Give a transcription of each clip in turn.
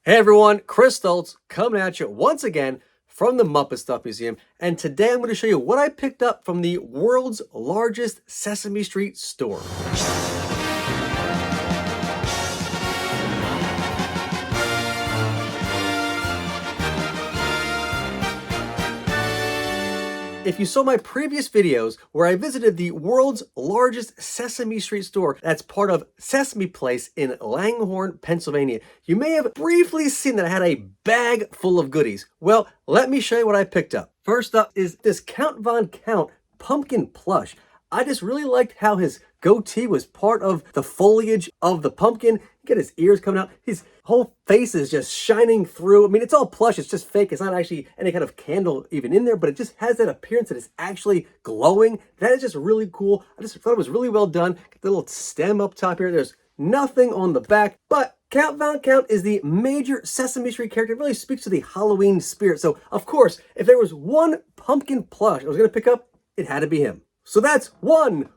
Hey everyone, Chris Stoltz coming at you once again from the MuppetsStuff Museum, and today I'm going to show you what I picked up from the world's largest Sesame Street store. If you saw my previous videos where I visited the world's largest Sesame Street store that's part of Sesame Place in Langhorne, Pennsylvania, you may have briefly seen that I had a bag full of goodies. Well, let me show you what I picked up. First up is this Count Von Count pumpkin plush. I just really liked how his goatee was part of the foliage of the pumpkin. Get his ears coming out. His whole face is just shining through. I mean, it's all plush. It's just fake. It's not actually any kind of candle even in there, but it just has that appearance that it's actually glowing. That is just really cool. I just thought it was really well done. Get the little stem up top here. There's nothing on the back, but Count Von Count is the major Sesame Street character. It really speaks to the Halloween spirit. So, of course, if there was one pumpkin plush I was going to pick up, it had to be him. So that's one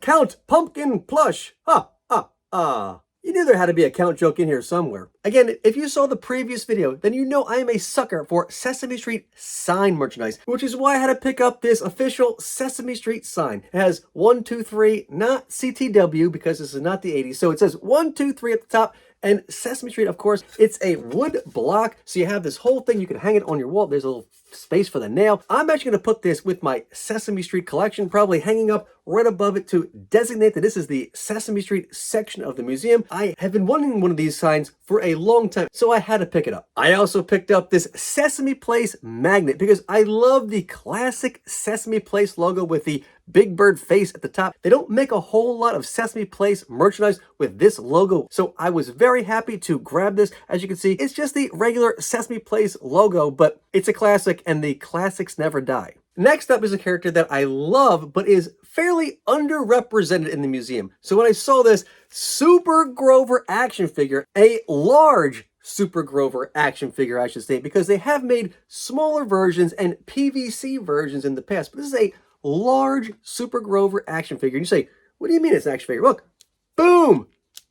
Count pumpkin plush. Ha, ha, ha. You knew there had to be a count joke in here somewhere. Again, if you saw the previous video, then you know I am a sucker for Sesame Street sign merchandise, which is why I had to pick up this official Sesame Street sign. It has 1, 2, 3, not CTW because this is not the 80s. So it says 1, 2, 3 at the top. And Sesame Street, of course, it's a wood block. So you have this whole thing. You can hang it on your wall. There's a little space for the nail. I'm actually going to put this with my Sesame Street collection, probably hanging up right above it to designate that this is the Sesame Street section of the museum. I have been wanting one of these signs for a long time, so I had to pick it up. I also picked up this Sesame Place magnet because I love the classic Sesame Place logo with the Big Bird face at the top. They don't make a whole lot of Sesame Place merchandise with this logo, so I was very happy to grab this. As you can see, it's just the regular Sesame Place logo, but it's a classic and the classics never die. Next up is a character that I love, but is fairly underrepresented in the museum. So when I saw this Super Grover action figure, a large Super Grover action figure, I should say, because they have made smaller versions and PVC versions in the past, but this is a large Super Grover action figure. And you say, what do you mean it's an action figure? Look, boom,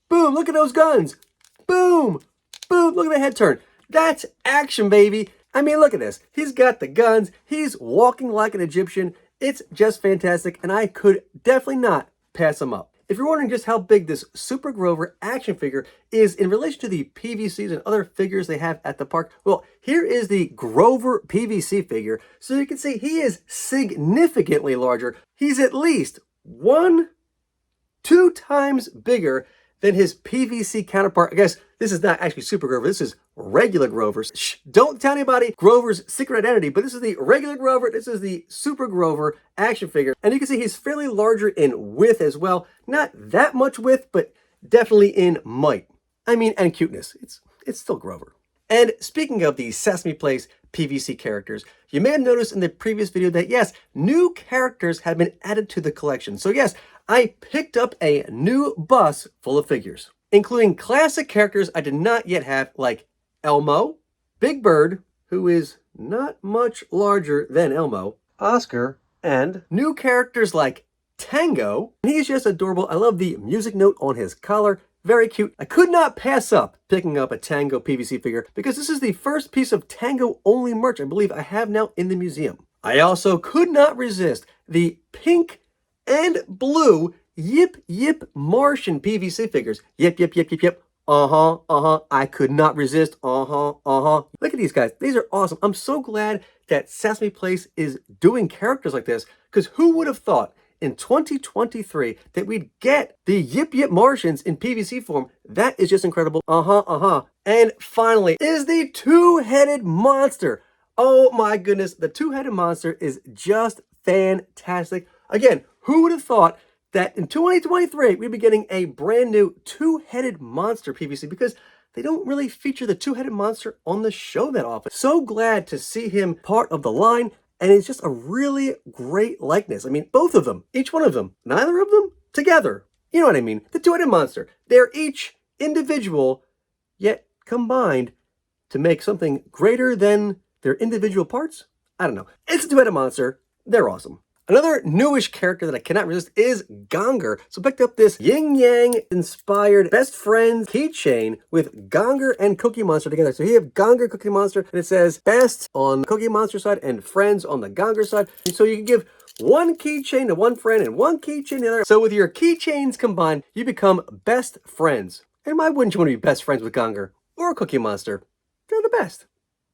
boom, look at those guns. Boom, boom, look at the head turn. That's action, baby. I mean, look at this. He's got the guns. He's walking like an Egyptian. It's just fantastic, and I could definitely not pass him up. If you're wondering just how big this Super Grover action figure is in relation to the PVCs and other figures they have at the park, well, here is the Grover PVC figure. So you can see he is significantly larger. He's at least 1-2 times bigger than his PVC counterpart. I guess this is not actually Super Grover. This is regular Grover. Shh, don't tell anybody Grover's secret identity, but this is the regular Grover. This is the Super Grover action figure. And you can see he's fairly larger in width as well. Not that much width, but definitely in might. I mean, and cuteness. It's still Grover. And speaking of the Sesame Place PVC characters, you may have noticed in the previous video that yes, new characters have been added to the collection. So yes, I picked up a new bus full of figures, including classic characters I did not yet have, like Elmo, Big Bird, who is not much larger than Elmo, Oscar, and new characters like Tango. He's just adorable. I love the music note on his collar. Very cute. I could not pass up picking up a Tango PVC figure because this is the first piece of Tango only merch I believe I have now in the museum. I also could not resist the pink and blue Yip Yip Martian PVC figures. Yip, yip, yip, yip, yip. I could not resist. Look at these guys. These are awesome. I'm so glad that Sesame Place is doing characters like this, because who would have thought in 2023 that we'd get the Yip Yip Martians in PVC form? That is just incredible. And finally is the two-headed monster. Oh my goodness, the two-headed monster is just fantastic. Again, who would have thought that in 2023, we'd be getting a brand new two-headed monster PVC, because they don't really feature the two-headed monster on the show that often. So glad to see him part of the line, and it's just a really great likeness. I mean, both of them, each one of them, neither of them together. You know what I mean? The two-headed monster. They're each individual, yet combined to make something greater than their individual parts. I don't know. It's a two-headed monster. They're awesome. Another newish character that I cannot resist is Gonger. So I picked up this yin yang inspired best friends keychain with Gonger and Cookie Monster together. So here you have Gonger, Cookie Monster, and it says best on Cookie Monster side and friends on the Gonger side. And so you can give one keychain to one friend and one keychain to the other. So with your keychains combined, you become best friends. And why wouldn't you want to be best friends with Gonger or Cookie Monster? They're the best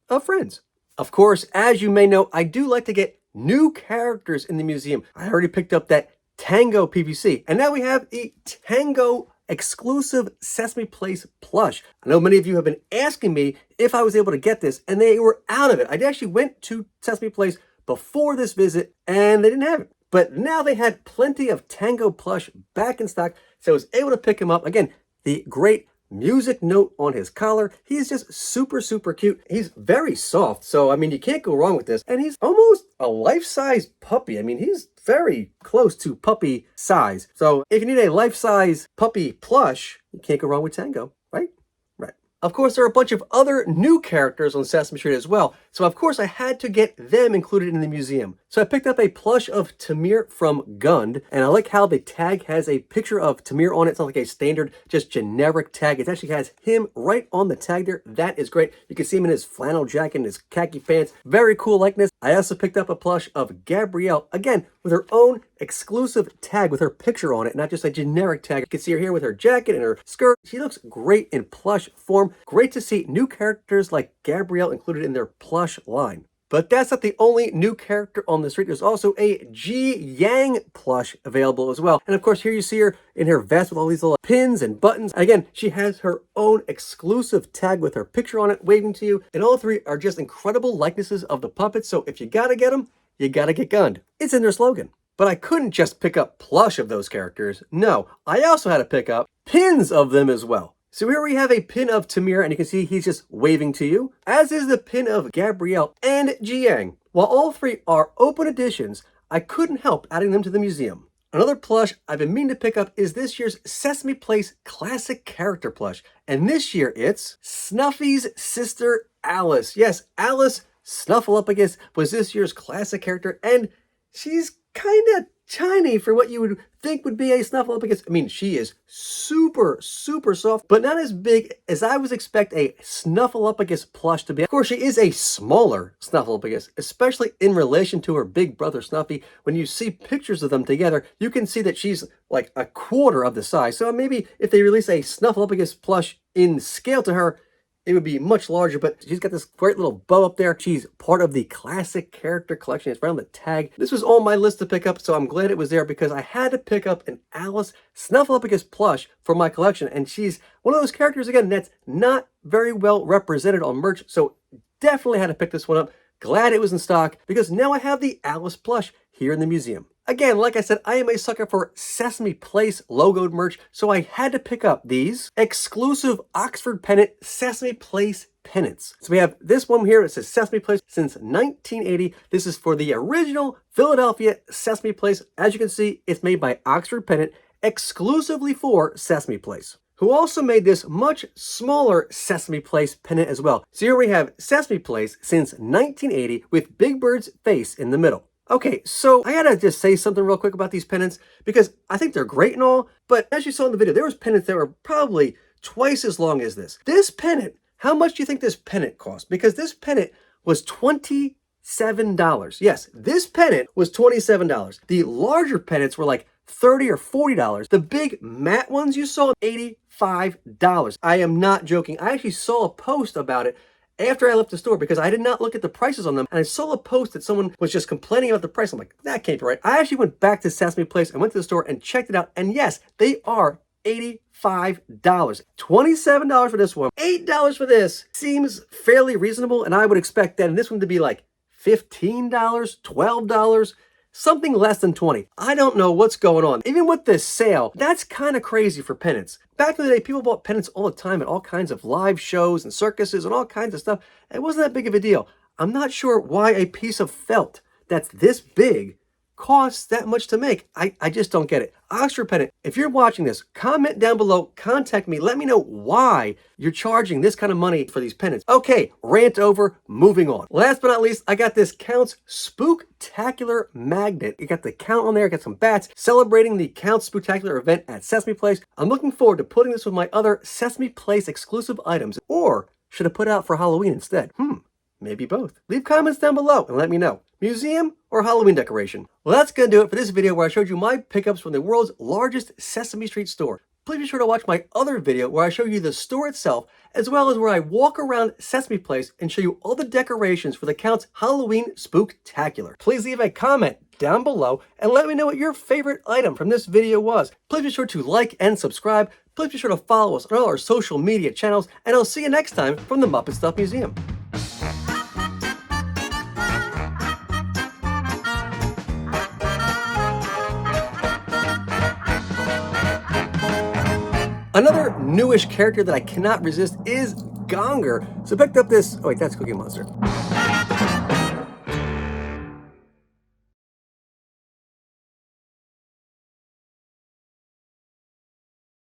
of friends. Of course, as you may know, I do like to get new characters in the museum. I already picked up that Tango PVC, and now we have a Tango exclusive Sesame Place plush. I know many of you have been asking me if I was able to get this, and they were out of it. I actually went to Sesame Place before this visit, and they didn't have it. But now they had plenty of Tango plush back in stock, so I was able to pick him up. Again, the great music note on his collar. He's just super, super cute. He's very soft, so I mean, you can't go wrong with this. And he's almost a life-size puppy. I mean, he's very close to puppy size. So if you need a life-size puppy plush, you can't go wrong with Tango, right? Right. Of course, there are a bunch of other new characters on Sesame Street as well. So of course, I had to get them included in the museum. So I picked up a plush of Tamir from Gund, and I like how the tag has a picture of Tamir on it. It's not like a standard, just generic tag. It actually has him right on the tag there. That is great. You can see him in his flannel jacket and his khaki pants. Very cool likeness. I also picked up a plush of Gabrielle, again, with her own exclusive tag with her picture on it, not just a generic tag. You can see her here with her jacket and her skirt. She looks great in plush form. Great to see new characters like Gabrielle included in their plush line. But that's not the only new character on the street. There's also a Ji Yang plush available as well. And of course, here you see her in her vest with all these little pins and buttons. Again, she has her own exclusive tag with her picture on it, waving to you. And all three are just incredible likenesses of the puppets. So if you gotta get them, you gotta get Gund. It's in their slogan. But I couldn't just pick up plush of those characters. No, I also had to pick up pins of them as well. So here we have a pin of Tamir, and you can see he's just waving to you, as is the pin of Gabrielle and Jiang. While all three are open editions, I couldn't help adding them to the museum. Another plush I've been meaning to pick up is this year's Sesame Place Classic Character plush. And this year it's Snuffy's sister Alice. Yes, Alice Snuffleupagus was this year's classic character, and she's kind of tiny for what you would think would be a Snuffleupagus. I mean, she is super, super soft, but not as big as I would expect a Snuffleupagus plush to be. Of course, she is a smaller Snuffleupagus, especially in relation to her big brother Snuffy. When you see pictures of them together, you can see that she's like a quarter of the size. So maybe if they release a Snuffleupagus plush in scale to her, it would be much larger, but she's got this great little bow up there. She's part of the classic character collection. It's right on the tag. This was on my list to pick up, so I'm glad it was there because I had to pick up an Alice Snuffleupagus plush for my collection, and she's one of those characters, again, that's not very well represented on merch, so definitely had to pick this one up. Glad it was in stock because now I have the Alice plush here in the museum. Again, like I said, I am a sucker for Sesame Place logoed merch, so I had to pick up these exclusive Oxford Pennant Sesame Place pennants. So we have this one here. It says Sesame Place since 1980. This is for the original Philadelphia Sesame Place. As you can see, it's made by Oxford Pennant exclusively for Sesame Place, who also made this much smaller Sesame Place pennant as well. So here we have Sesame Place since 1980 with Big Bird's face in the middle. Okay, so I gotta just say something real quick about these pennants because I think they're great and all, but as you saw in the video, there was pennants that were probably twice as long as this. This pennant, how much do you think this pennant cost? Because this pennant was $27. Yes, this pennant was $27. The larger pennants were like $30 or $40. The big matte ones you saw, $85. I am not joking. I actually saw a post about it after I left the store because I did not look at the prices on them, and I saw a post that someone was just complaining about the price. I'm like, that can't be right. I actually went back to Sesame Place and went to the store and checked it out, and yes, they are $85. $27 for this one, $8 for this. Seems fairly reasonable, and I would expect that in this one to be like $15, $12, something less than 20. I don't know what's going on. Even with this sale, that's kind of crazy for pennants. Back in the day, people bought pennants all the time at all kinds of live shows and circuses and all kinds of stuff. It wasn't that big of a deal. I'm not sure why a piece of felt that's this big costs that much to make? I just don't get it. Oxford Pennant, if you're watching this, comment down below, contact me, let me know why you're charging this kind of money for these pennants. Okay, rant over, moving on. Last but not least, I got this Count's Spooktackular magnet. You got the Count on there, got some bats, celebrating the Count Spooktackular event at Sesame Place. I'm looking forward to putting this with my other Sesame Place exclusive items, or should I put it out for Halloween instead? Maybe both. Leave comments down below and let me know. Museum or Halloween decoration? Well, that's gonna do it for this video where I showed you my pickups from the world's largest Sesame Street store. Please be sure to watch my other video where I show you the store itself, as well as where I walk around Sesame Place and show you all the decorations for the Count's Halloween Spooktacular. Please leave a comment down below and let me know what your favorite item from this video was. Please be sure to like and subscribe. Please be sure to follow us on all our social media channels, and I'll see you next time from the MuppetStuff Museum. Another newish character that I cannot resist is Gonger. So I picked up this, oh wait, that's Cookie Monster.